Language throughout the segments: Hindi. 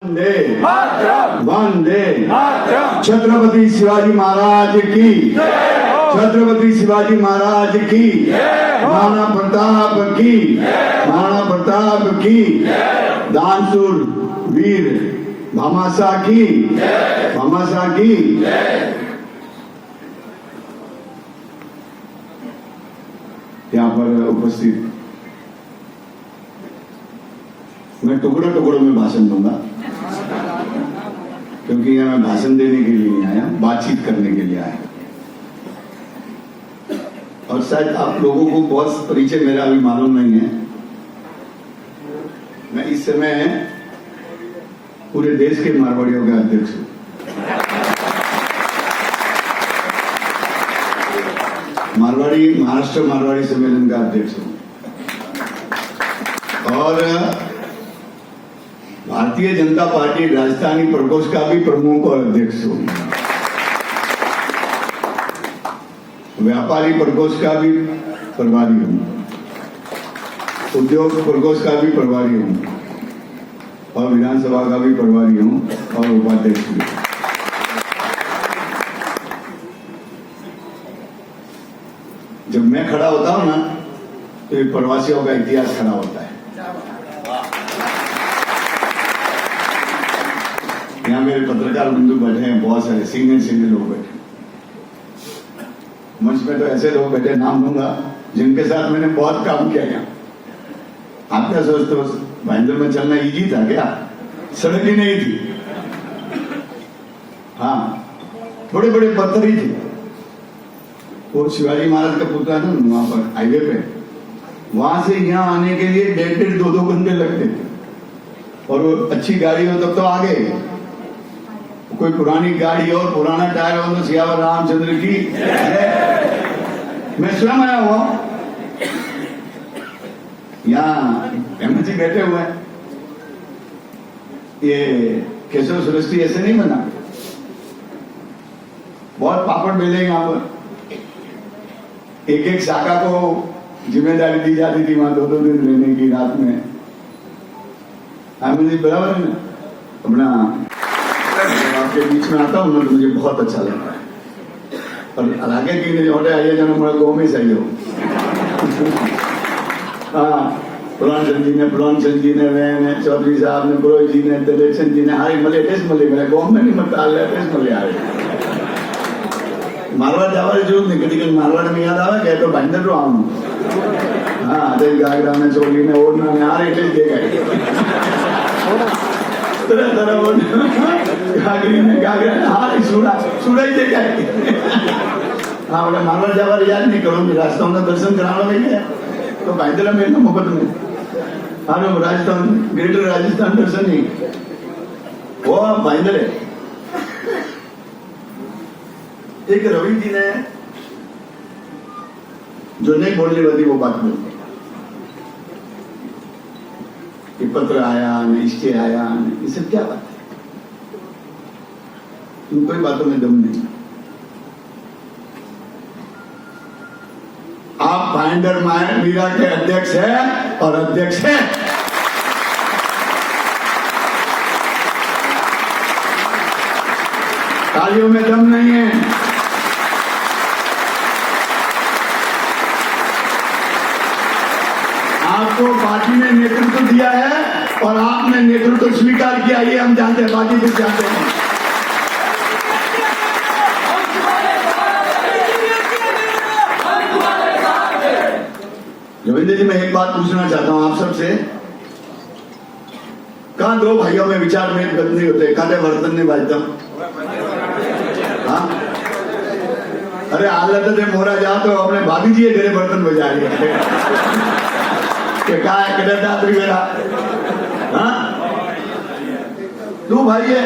वंदे छत्रपति शिवाजी महाराज की, छत्रपति शिवाजी महाराज की, महाराणा प्रताप की, महाराणा प्रताप की, दानशूर वीर भामाशाह की, भामाशाह की। यहाँ पर उपस्थित मैं टुकड़ों टुकड़ों में भाषण दूंगा, क्योंकि यहाँ मैं भाषण देने के लिए नहीं आया, बातचीत करने के लिए आया। और शायद आप लोगों को बहुत परिचय मेरा अभी मालूम नहीं है। मैं इस समय पूरे देश के मारवाड़ियों का अध्यक्ष हूं। मारवाड़ी महाराष्ट्र मारवाड़ी सम्मेलन का अध्यक्ष हूं और भारतीय जनता पार्टी राजस्थानी प्रकोष्ठ का भी प्रमुख और अध्यक्ष हूं। व्यापारी प्रकोष्ठ का भी प्रभारी हूं, उद्योग प्रकोष्ठ का भी प्रभारी हूं और विधानसभा का भी प्रभारी हूं और उपाध्यक्ष भी। जब मैं खड़ा होता हूं ना तो ये प्रवासियों का इतिहास खड़ा होता है। यहाँ मेरे पत्रकार बंधु बैठे हैं, बहुत सारे सीनियर लोग बैठे। मंच में तो ऐसे लोग बैठे, नाम दूंगा, जिनके साथ मैंने बहुत काम किया। यहाँ आप क्या सोचते हो, महेंद्र में चलना इजी था क्या? सड़क ही नहीं थी, हाँ बड़े बड़े पत्थर ही थे। वो शिवाजी महाराज का पुतला है ना, वहां पर हाईवे पे, वहां से यहाँ आने के लिए 1.5 2 घंटे लगते थे। और वो अच्छी गाड़ी हो तब तो आ गए, कोई पुरानी गाड़ी और पुराना टायर हो तो सियावर रामचंद्र की। मैं स्वयं आया हुआ, यहाँ एमएलसी बैठे हुए हैं। ये केशव सृष्टि ऐसे नहीं बना, बहुत पापड़ बेले यहाँ पर। एक एक शाखा को जिम्मेदारी दी जाती थी वहां 2 दिन रहने की, रात में। एमएलसी बराबर है ना अपना। आपके बीच में आता हूँ तो मुझे बहुत अच्छा लगता है। और आगे की ऑर्डर आइए जब हमारा गाँव में सही हो। हाँ, पुरान जी ने मैं चौधरी साहब ने, पुरोहित जी ने, दिलेशन जी ने, हारी मले टेस्ट मले मेरे गाँव में नहीं मत आले टेस्ट मले आ रहे। मारवाड़ जावा जरूरत नहीं, कभी कभी मारवाड़ में याद आवे क्या तो भाईंदर रो आऊं। हाँ, देख गागरा ने, चोली ने, ओढ़ना ने, आ रहे टेस्ट देगा तरह तरह वो गागरी ने, गागरा ने, हाँ सूड़ा ही देखा है। हाँ बोले मारवाड़ जावा याद नहीं करो, राजस्थान का दर्शन कराना नहीं है तो भाईंदर में तो मुफ्त में। हाँ राजस्थान, ग्रेटर राजस्थान दर्शन नहीं, वो भाईंदर है। एक रवि जी ने जो नहीं बोलने वाली वो बात बोलते, पत्र आया न इष्टे आया न, ये सब क्या बात है? इन कोई बातों में दम नहीं। आप भाईंदर मीरा के अध्यक्ष हैं और अध्यक्ष हैं। तालियों में दम नहीं है। आपको पार्टी ने नेतृत्व दिया है और आपने नेतृत्व स्वीकार किया, ये हम जानते हैं, बाकी कुछ जानते हैं। रविंद्र जी, मैं एक बात पूछना चाहता हूं आप सबसे। कहां 2 भाइयों में विचार में नहीं होते, काटे बर्तन नहीं बाजता। हाँ, अरे हालत से मोरा जा तो अपने भाभी जी घरे बर्तन बजा रही है कि कहा है कदर दात्री मेरा। हाँ, 2 भाई है,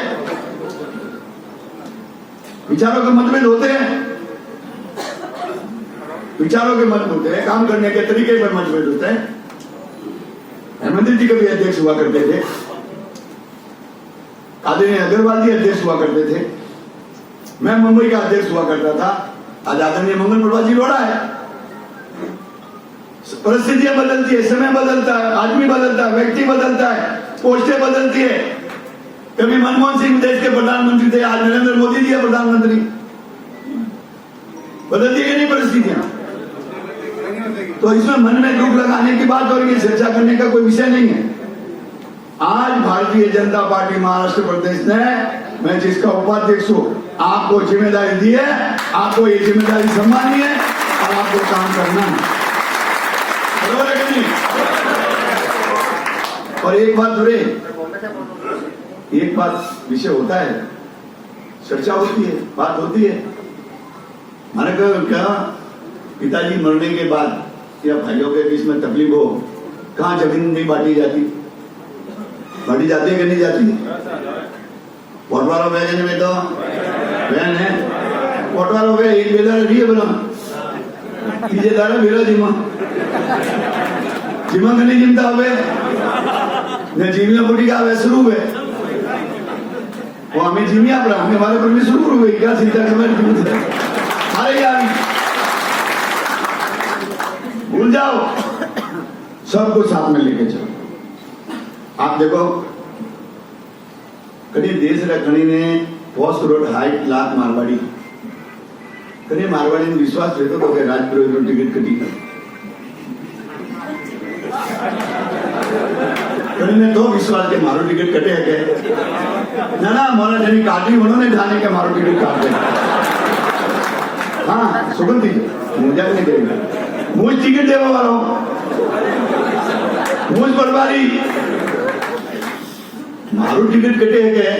विचारों के मतभेद होते हैं, विचारों के मतभेद होते हैं, काम करने के तरीके पर मतभेद होते हैं। हेमंत जी कभी अध्यक्ष हुआ करते थे, आदरणीय अग्रवाल जी अध्यक्ष हुआ करते थे, मैं मुंबई का अध्यक्ष हुआ करता था, आज आदरणीय मंगल प्रभा जी लोड़ा है। परिस्थितियां बदलती है, समय बदलता है, आदमी बदलता है, व्यक्ति बदलता है, पोस्टें बदलती है, कभी मनमोहन सिंह देश के प्रधानमंत्री थे, आज नरेंद्र मोदी जी है प्रधानमंत्री। बदलती है नहीं परिस्थितियां। तो इसमें मन में दुख लगाने की बात और ये चर्चा करने का कोई विषय नहीं है। आज भारतीय जनता पार्टी महाराष्ट्र प्रदेश ने, मैं जिसका उपाध्यक्ष हूं, आपको जिम्मेदारी दी है, आपको ये जिम्मेदारी संभालनी है और आपको काम करना है, बरोबर है कि नहीं? और एक बात जुड़े, एक बात विषय होता है, चर्चा होती है, बात होती है। मैंने कहा क्या पिताजी मरने के बाद या भाइयों के बीच में तकलीफ हो, कहाँ जमीन नहीं बांटी जाती? बांटी जाती है कि नहीं जाती? पोटवारो बहन में तो बहन है, पोटवारो बहन एक बेदार रही है बोला, तीजे दारा बेरा जिमा जिमा कहीं जिमता हुए न जीविया बुटी का वे शुरू हुए, वो हमें जीविया पड़ा, हमें हमारे पर भी शुरू हुए क्या सीधा कमेंट अरे यार भूल जाओ, सबको साथ में लेके चलो। आप देखो कभी देश रखनी ने post road height lakh Marwari कभी मारवाड़ी ने विश्वास रहते तो कि राजपुरोहित टिकट कटी कभी ने तो विश्वास के मारो टिकट कटे है क्या ना मोना जनी काटी उन्होंने जाने के मारो टिकट काट दे। हाँ सुगंधी मुझे नहीं देगा मुझ टिकट देवा वालों मुझ बर्बादी मारू टिकट कटे है क्या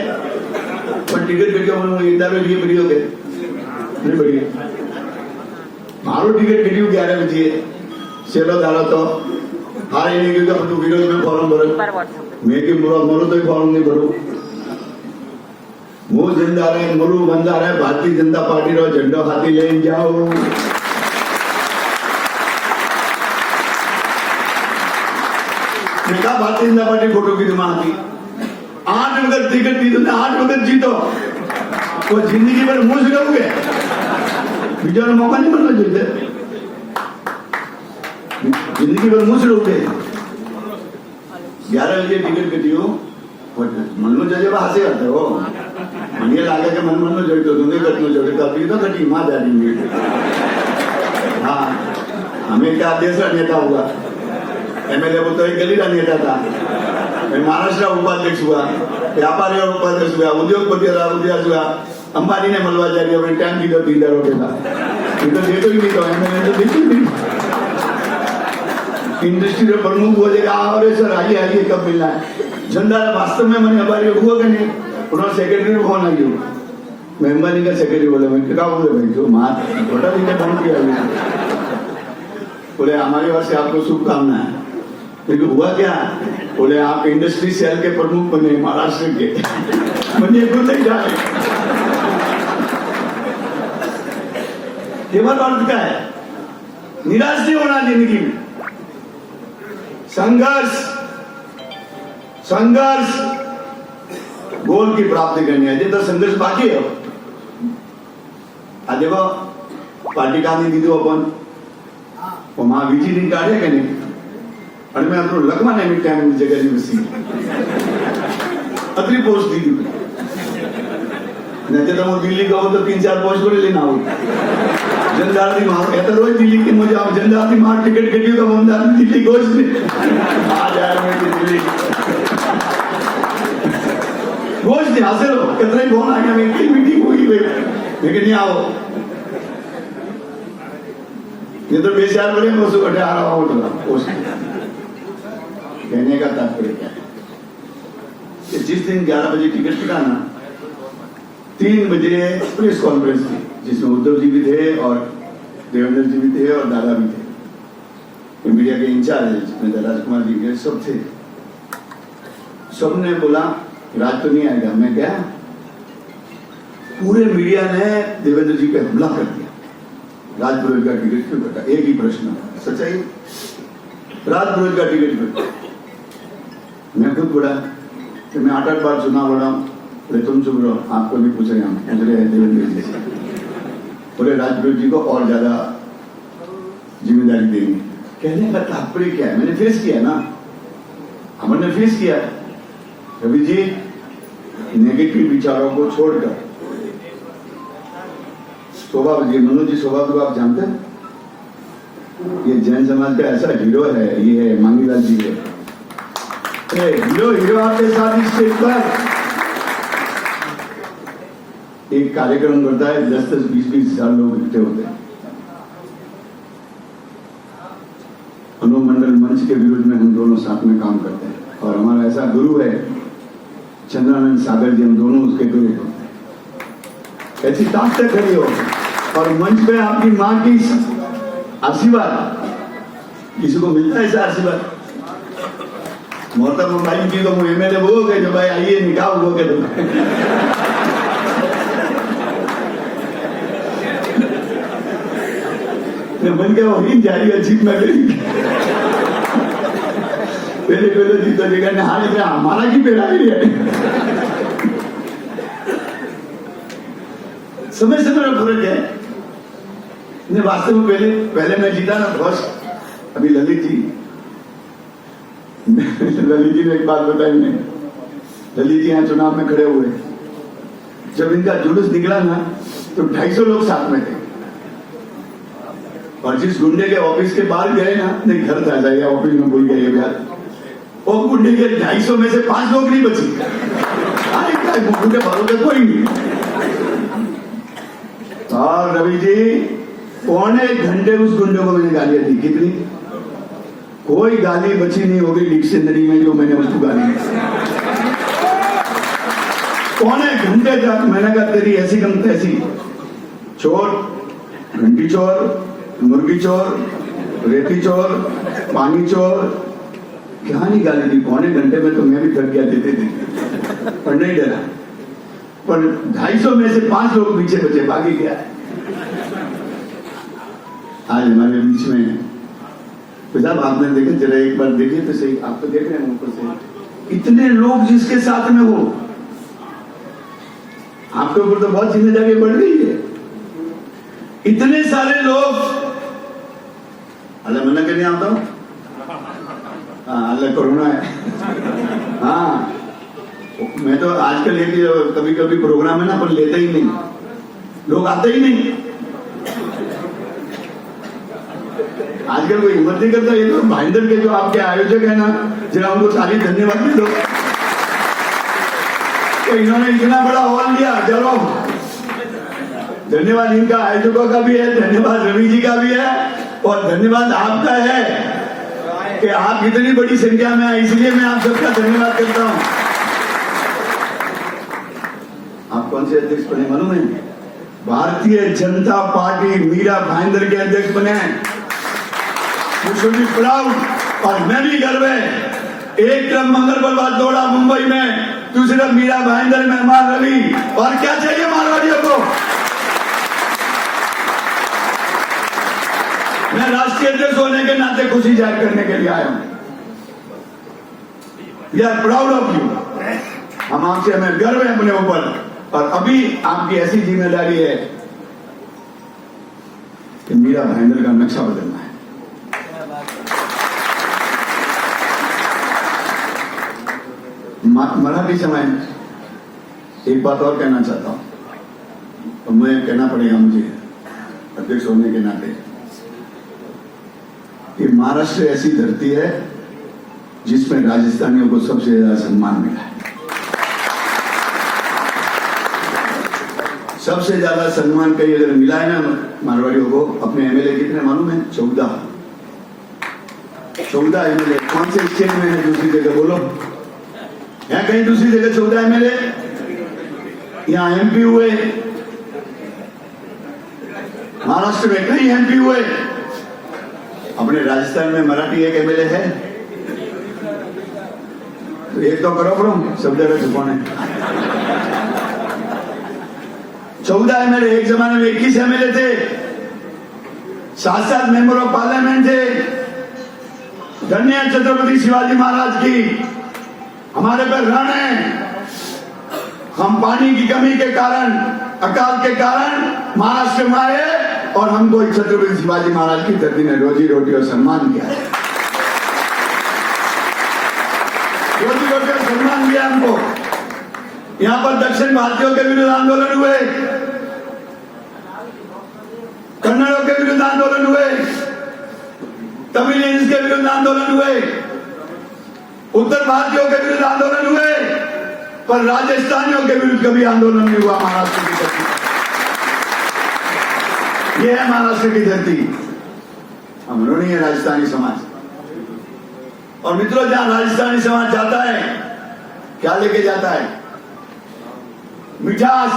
पर टिकट कटे उन्होंने एक दावे लिए बढ़िया के नहीं बढ़िया मारू टिकट कटी 11 बजे चलो दारा तो हारे नहीं क्योंकि अपन विरोध में फॉर्म भरो मैं कि मरो तो फॉर्म नहीं भरो वो जिंदा रहे मरु बंदा रहे भारतीय जनता पार्टी रो झंडो हाथी ले जाओ। देखा भारतीय जनता पार्टी फोटो की दिमाग की 8 वक्त टिकट दी तुमने 8 वक्त जीतो तो जिंदगी भर मुझ रहोगे बीजा मौका नहीं मिलना चाहिए जिंदगी भर मुझ रहोगे 11 बजे टिकट कटी हो मन में जजे हंसे आते हो मन ये लागे कि मन में जोड़ तो तुम्हें कटनो जोड़े कभी तो कटी मां जा रही हाँ हमें क्या देश का नेता हुआ एमएलए को तो एक गली का नेता था मैं महाराष्ट्र उपाध्यक्ष हुआ व्यापारी उपाध्यक्ष हुआ उद्योग हुआ अंबानी ने मलवा जारी अपने टाइम की तो 3 रुपए का तो देखो ही नहीं तो एमएलए तो देखो ही नहीं इंडस्ट्री के प्रमुख हो जाएगा और सर आइए कब मिलना है झंडा वास्तव में मैंने हमारे हुआ कि नहीं उन्होंने सेक्रेटरी को फोन लगी मैं अंबानी का सेक्रेटरी बोले मैं क्या बोले भाई जो मात छोटा दिन फोन किया बोले हमारी ओर से आपको शुभकामना है लेकिन हुआ क्या बोले आप इंडस्ट्री सेल के प्रमुख बने महाराष्ट्र के मुझे खुद नहीं जा केवल अर्थ का है निराश नहीं होना जिंदगी में संघर्ष गोल की प्राप्ति करनी है तो संघर्ष बाकी है आज देखो पार्टी का नहीं दी दो अपन वो मां बीजी नहीं काढ़े के नहीं और मैं अपनो लगवा नहीं मिलता है जगह नहीं बसी अतरी पोस्ट दी थी नहीं तो दिल्ली का हो तो 3-4 पोस्ट पर लेना हो जनदार मार ऐसा रोज दिल्ली की मुझे आप जनदार मार टिकट कटी तो मंदार दिल्ली गोश्त आ जाए मैं दिल्ली गोश्त हासिल हो कितने फोन आ गया मेरी मीटिंग हुई लेकिन नहीं आओ ये तो बेचार बड़े मैं उसको आ रहा हूँ कहने का तात्पर्य क्या है कि जिस दिन 11 बजे टिकट कटाना 3 बजे प्रेस कॉन्फ्रेंस थी जिसमें उद्धव जी भी थे और देवेंद्र जी भी थे और दादा भी थे मीडिया के इंचार्ज जिसमें राजकुमार जी के सब थे सबने बोला राज तो नहीं आएगा मैं क्या पूरे मीडिया ने देवेंद्र जी पे हमला कर दिया राजपुरोहित का टिकट क्यों कटा एक ही प्रश्न सच्चाई राजपुरोहित का टिकट क्यों मैं खुद बोला कि मैं 8 बार चुनाव लड़ा बोले तुम चुप रहो आपको भी पूछ रहे हैं देवेंद्र जी से बोले राजपुरोहित जी को और ज्यादा जिम्मेदारी देंगे कहने का तात्पर्य क्या है मैंने फेस किया ना हमने फेस किया रवि जी नेगेटिव विचारों को छोड़कर स्वभाव, ये मनोज जी स्वभाव को आप जानते हैं? ये जैन समाज का ऐसा हीरो है, ये है मांगीलाल जी है। हीरो आपके साथ स्टेज पर एक कार्यक्रम करता है, 10-10, 20-20 हजार लोग इकट्ठे होते हैं। अनुमंडल मंच के विरुद्ध में हम दोनों साथ में काम करते हैं और हमारा ऐसा गुरु है चंद्रानंद सागर जी, हम दोनों उसके गुरु होते हैं। ऐसी ताकत खड़ी हो और मंच पे आपकी माँ की आशीर्वाद, किसी को मिलता है ऐसा आशीर्वाद? मोहतरम भाई की तो एमएलए वो हो गए जो भाई आइए निकाह हो गए तो बन गया वही जारी अजीब में पहले जीत जगह ने हार हमारा की पेड़ा ही है। समय समय में फर्क है। वास्तव में पहले मैं जीता ना फर्स्ट, अभी ललित जी ने एक बात बताई मैं, ललित जी यहाँ चुनाव में खड़े हुए, जब इनका जुलूस निकला ना तो 250 लोग साथ में थे और जिस गुंडे के ऑफिस के बाहर गए ना, नहीं घर था जाइए ऑफिस में भूल गए यार, वो गुंडे के 250 में से 5 लोग नहीं बचे। गुंडे भरोगे कोई नहीं। और रवि जी 1.25 घंटे उस गुंडे को मैंने गालियां दी। कितनी? कोई गाली बची नहीं होगी डिक्शनरी में जो मैंने उसको गाली दी। 1.25 घंटे तक मैंने कहा तेरी ऐसी कम तैसी, चोर, घंटी चोर, मुर्गी चोर, रेती चोर, पानी चोर, क्या नहीं गाली दी। 1.25 घंटे में तो मैं भी थक गया देते थे, पर नहीं डरा। पर 250 में से 5 लोग पीछे बचे, बाकी क्या है। आज हमारे बीच में साहब आपने देखे, जरा एक बार देखिए तो सही, आप तो देख रहे हैं ऊपर से इतने लोग जिसके साथ में हो, आपके ऊपर तो बहुत जिम्मेदारी बढ़ गई है। इतने सारे लोग, अल्लाह मना करने आता हूं, अल्लाह कोरोना है। हाँ, मैं तो आजकल कभी कभी प्रोग्राम है ना, पर लेते ही नहीं, लोग आते ही नहीं। आजकल कोई हिम्मत नहीं करता। ये तो भाईंदर के जो आपके आयोजक है ना, जरा उनको ताली धन्यवाद दे दो। तो इन्होंने इतना बड़ा हॉल लिया, चलो धन्यवाद इनका आयोजकों का भी है, धन्यवाद रवि जी का भी है और धन्यवाद आपका है कि आप इतनी बड़ी संख्या में आए, इसलिए मैं आप सबका धन्यवाद करता हूं। आप कौन से अध्यक्ष बने मालूम है? भारतीय जनता पार्टी मीरा भाईंदर के अध्यक्ष बने हैं। प्राउड और मैं भी गर्व है। एक तरफ मंगल बलवाद दौड़ा मुंबई में, दूसरी तरफ मीरा भाईंदर, मेहमान रवि, और क्या चाहिए मारवाड़ियों को। मैं राष्ट्रीय अध्यक्ष होने के नाते खुशी जाहिर करने के लिए आया हूं। We are proud of you. हम आपसे, हमें गर्व है अपने ऊपर, और अभी आपकी ऐसी जिम्मेदारी है कि मीरा भाईंदर का नक्शा बदलना है। मराठी समय एक बात और कहना चाहता हूं, और मैं कहना पड़ेगा मुझे अध्यक्ष होने के नाते, कि महाराष्ट्र ऐसी धरती है जिसमें राजस्थानियों को सबसे ज्यादा सम्मान मिला है। सबसे ज्यादा सम्मान कहीं अगर मिला है ना मारवाड़ियों को, अपने एमएलए कितने मालूम है? 14 एमएलए। कौन से स्टेट में है? दूसरी जगह बोलो, यहाँ कहीं दूसरी जगह 14 एमएलए, यहाँ एमपी हुए, महाराष्ट्र में कई एमपी हुए। अपने राजस्थान में मराठी एक एमएलए है, तो एक तो करो ब्रो, सब जगह छुपाने। 14 एमएलए, एक जमाने में 21 एमएलए थे, 7 मेंबर ऑफ पार्लियामेंट थे। धन्य है छत्रपति शिवाजी महाराज की, हमारे पर रण है। हम पानी की कमी के कारण, अकाल के कारण महाराष्ट्र में आए और हमको छत्रपति शिवाजी महाराज की धरती ने रोजी रोटी और सम्मान किया है। रोजी रोटी और सम्मान दिया हमको। यहाँ पर दक्षिण भारतीयों के विरुद्ध आंदोलन हुए, कन्नड़ों के विरुद्ध आंदोलन हुए, तमिलियंस के विरुद्ध आंदोलन हुए, उत्तर भारतीयों के विरुद्ध आंदोलन हुए, पर राजस्थानियों के विरुद्ध कभी आंदोलन नहीं हुआ। महाराष्ट्र की धरती, यह है महाराष्ट्र की धरती। हम लोग नहीं है राजस्थानी समाज। और मित्रों, जहां राजस्थानी समाज जाता है, क्या लेके जाता है? मिठास,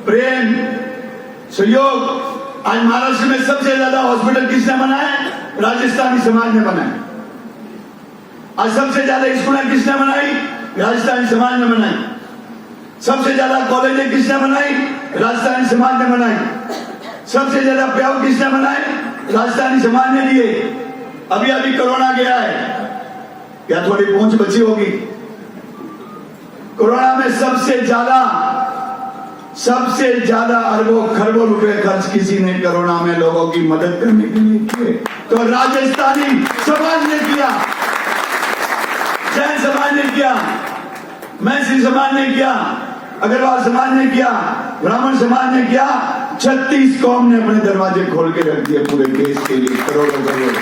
प्रेम, सहयोग। आज महाराष्ट्र में सबसे ज्यादा हॉस्पिटल किसने बनाए? राजस्थानी समाज ने बनाए। आज सबसे ज्यादा स्कूलें किसने बनाई? राजस्थानी समाज ने बनाई। सबसे ज्यादा कॉलेजें किसने बनाई? राजस्थानी समाज ने बनाई। सबसे ज्यादा प्याऊ किसने बनाए? राजस्थानी समाज ने दिए। अभी अभी कोरोना गया है, क्या थोड़ी पहुंच बची होगी? कोरोना में सबसे ज्यादा अरबों खरबों रुपए खर्च किसी ने कोरोना में लोगों की मदद करने के लिए किए, तो राजस्थानी समाज ने किया, जैन समाज ने किया, मैसी समाज ने किया, अग्रवाल समाज ने किया, ब्राह्मण समाज ने किया। 36 कौम ने अपने दरवाजे खोल के रख दिए पूरे देश के लिए, करोड़ों करोड़।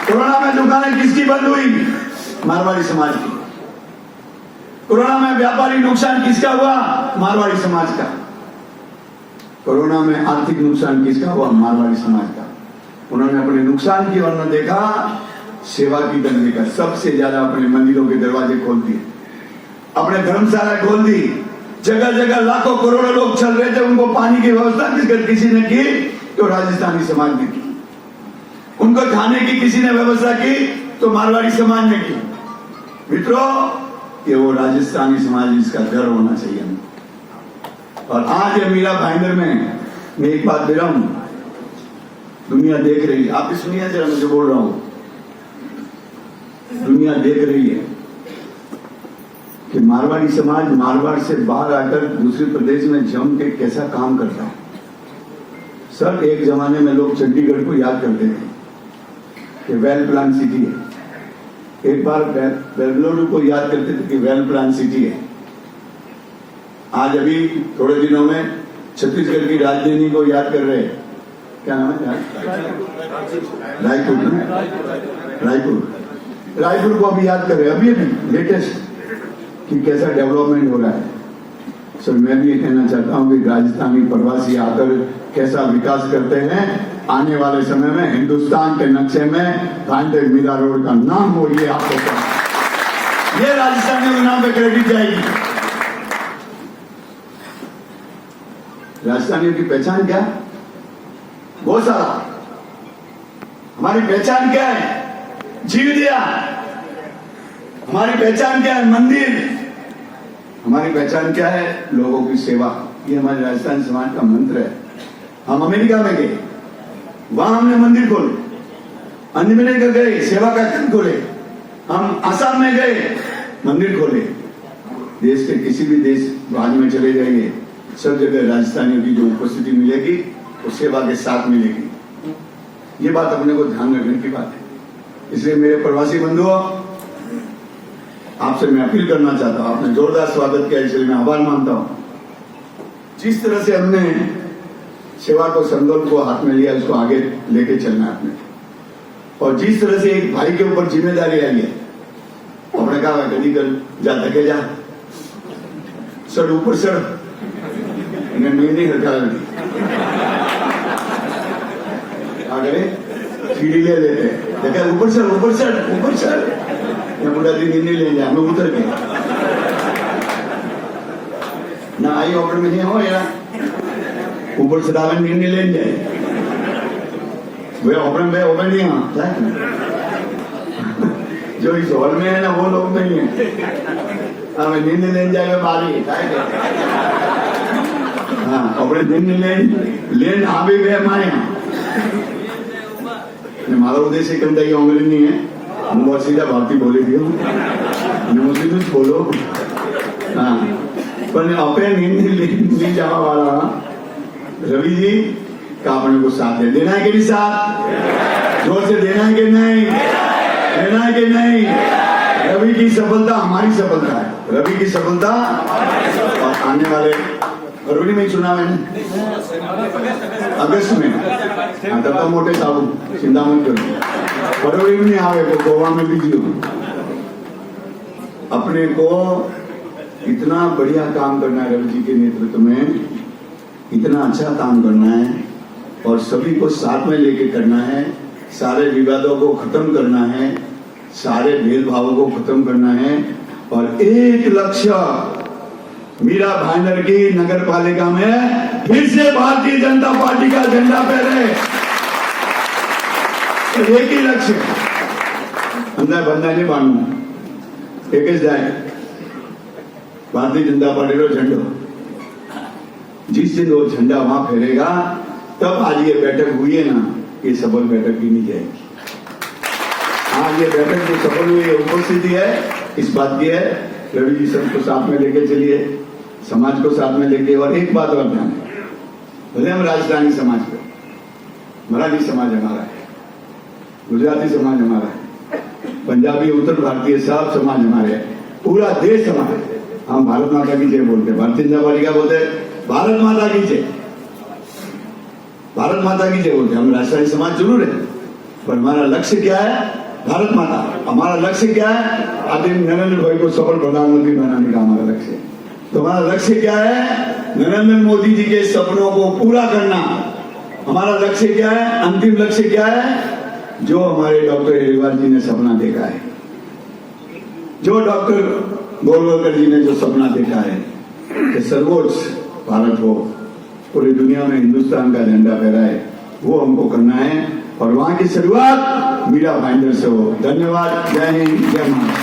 कोरोना में दुकानें किसकी बंद हुई? मारवाड़ी समाज की। कोरोना में व्यापारी नुकसान किसका हुआ? मारवाड़ी समाज का। कोरोना में आर्थिक नुकसान किसका हुआ? मारवाड़ी समाज का। उन्होंने अपने नुकसान की ओर न देखा, सेवा की तरफ देखा। सबसे ज्यादा अपने मंदिरों के दरवाजे खोल दिए, अपने धर्मशाला खोल दी। जगह जगह लाखों करोड़ों लोग चल रहे थे, उनको पानी की व्यवस्था किसी ने की तो राजस्थानी समाज ने की। उनको खाने की किसी ने व्यवस्था की तो मारवाड़ी समाज ने की। मित्रों, ये वो राजस्थानी समाज जिसका गर्व होना चाहिए। और आज ये मीरा भाईंदर में मैं एक बात दे रहा हूं, दुनिया देख रही है। आप भी सुनिए जरा, मैं जो बोल रहा हूं, दुनिया देख रही है कि मारवाड़ी समाज मारवाड़ से बाहर आकर दूसरे प्रदेश में जम के कैसा काम करता है। सर, एक जमाने में लोग चंडीगढ़ को याद करते थे कि वेल प्लान सिटी है। एक बार बेंगलुरु को याद करते थे कि वेल प्लान सिटी है। आज अभी थोड़े दिनों में छत्तीसगढ़ की राजधानी को याद कर रहे हैं, क्या नाम है? रायपुर को अभी याद कर रहे हैं, अभी लेटेस्ट, कि कैसा डेवलपमेंट हो रहा है। सर, मैं भी ये कहना चाहता हूं कि राजस्थानी प्रवासी आकर कैसा विकास करते हैं। आने वाले समय में हिंदुस्तान के नक्शे में भाईंदर मीरा रोड का नाम हो, ये आपको ये राजस्थानियों के नाम पे क्रेडिट जाएगी। राजस्थानियों की पहचान क्या है? बहुत सारा। हमारी पहचान क्या है? जीव दिया। हमारी पहचान क्या है? मंदिर। हमारी पहचान क्या है? लोगों की सेवा। ये हमारे राजस्थान समाज का मंत्र है। हम अमेरिका में गए, वहां हमने मंदिर खोले, अमेरिका गए, सेवा का केंद्र खोले। हम आसाम में गए, मंदिर खोले। देश के किसी भी देश भाग में चले जाइए, सब जगह राजस्थानियों की जो उपस्थिति मिलेगी वो सेवा के साथ मिलेगी। ये बात अपने को ध्यान रखने की बात है। इसलिए मेरे प्रवासी बंधुओं, आपसे मैं अपील करना चाहता हूं। आपने जोरदार स्वागत किया, इसलिए मैं आभार मानता हूं। जिस तरह से हमने सेवा को, संकल्प को हाथ में लिया, उसको आगे लेके चलना है अपने। और जिस तरह से एक भाई के ऊपर जिम्मेदारी आई है, आपने कहा कभी कर जा थके जा, सड़ ऊपर सड़, नींद नहीं हल्का लगती, सीढ़ी ले लेते, देखा ऊपर सड़ ऊपर सड़ ऊपर सड़, मैं बुढ़ा दिन नींद नहीं ले जाए, मैं उतर गया ना। आई ऑपरेट में नहीं हो यार, ऊपर से डालें नींद नहीं ले जाए, वे ऑपरेट में ओपन नहीं हो। जो इस हॉल में है ना वो लोग नहीं है, हमें नींद ले जाएगा बारी। हाँ, अपने नींद लेन आ भी गए हमारे यहाँ। हमारा उद्देश्य करता है अंग्रेजी नहीं है, हम बहुत सीधा भारतीय बोले दियो, मुझे कुछ बोलो। हाँ, पर अपने नींद नहीं जावा वाला रवि जी का अपने को साथ दे देना है कि नहीं? साथ जोर से देना है कि नहीं? देना है कि नहीं? रवि की सफलता हमारी सफलता है। रवि की सफलता और आने वाले फरवरी में ही चुनाव है ना, अगस्त में। हाँ, तब तो मोटे साहब चिंता मत करो, फरवरी में नहीं आवे तो गोवा में बिजी हो। अपने को इतना बढ़िया काम करना है, रवि जी के नेतृत्व में इतना अच्छा काम करना है और सभी को साथ में लेके करना है, सारे विवादों को खत्म करना है, सारे भेदभावों को खत्म करना है और एक लक्ष्य मीरा भाईंदर की नगर पालिका में फिर से भारतीय जनता पार्टी का झंडा फहरे। एक ही लक्ष्य, अंदर बंदा नहीं बांधना, एक ही जाए भारतीय जनता पार्टी का झंडो। जिस दिन वो झंडा वहां फहरेगा तब आज ये बैठक हुई है ना, ये सफल बैठक भी नहीं जाएगी। आज ये बैठक जो सफल हुई है उपस्थिति है इस बात की है, रवि जी सबको साथ में लेके चलिए, समाज को साथ में लेके। और एक बात और ध्यान है, भले हम राजस्थानी समाज को, मराठी समाज हमारा है, गुजराती समाज हमारा है, पंजाबी उत्तर भारतीय सब समाज हमारे है, पूरा देश हमारा है। हम भारत माता की जय बोलते हैं, भारतीय जनता पार्टी क्या बोलते हैं? भारत माता की जय, भारत माता की जय बोलते हैं। हम राजस्थानी समाज जरूर है पर हमारा लक्ष्य क्या है? भारत माता। हमारा लक्ष्य क्या है? आदि नरेंद्र भाई को सफल प्रधानमंत्री बनाने का हमारा लक्ष्य है। तो हमारा लक्ष्य क्या है? नरेंद्र मोदी जी के सपनों को पूरा करना। हमारा लक्ष्य क्या है? अंतिम लक्ष्य क्या है? जो हमारे डॉक्टर हेलीवाल जी ने सपना देखा है, जो डॉक्टर गोलवलकर जी ने जो सपना देखा है कि सर्वोच्च भारत हो, पूरी दुनिया में हिंदुस्तान का झंडा फहराए, वो हमको करना है और वहां की शुरुआत मीरा भाईंदर से हो। धन्यवाद। जय हिंद, जय महाराष्ट्र।